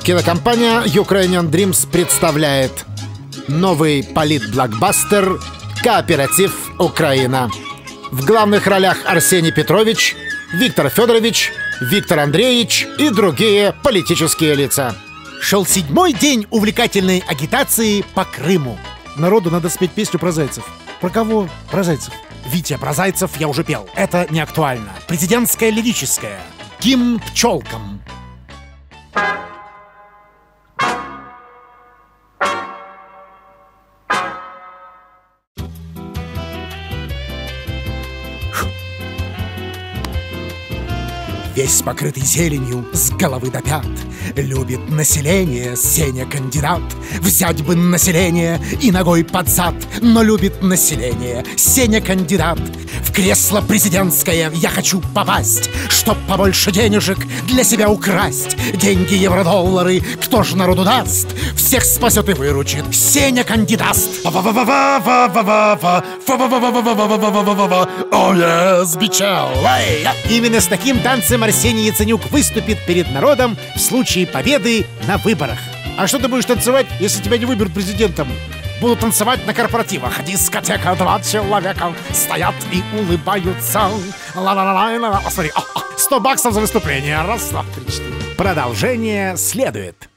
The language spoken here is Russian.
Кинокомпания Ukrainian Dreams представляет новый политблокбастер «Кооператив Украина». В главных ролях Арсений Петрович, Виктор Федорович, Виктор Андреевич и другие политические лица. Шел 7-й день увлекательной агитации по Крыму. Народу надо спеть песню про зайцев. Про кого? Про зайцев. Витя, про зайцев я уже пел. Это не актуально. Президентская лирическая. Гимн пчелкам. Весь покрытый зеленью с головы до пят. Любит население Сеня кандидат. Взять бы население и ногой под зад. Но любит население Сеня кандидат. В кресло президентское я хочу попасть, чтоб побольше денежек для себя украсть. Деньги, евро-доллары, кто ж народу даст? Всех спасет и выручит Сеня кандидат. Именно с таким танцем Арсений Яценюк выступит перед народом в случае победы на выборах. А что ты будешь танцевать, если тебя не выберут президентом? Буду танцевать на корпоративах. Дискотека, 2 человека стоят и улыбаются. Ла-ла-ла-ла-ла. Смотри, $100 за выступление. Раз, два, три, четыре. Продолжение следует.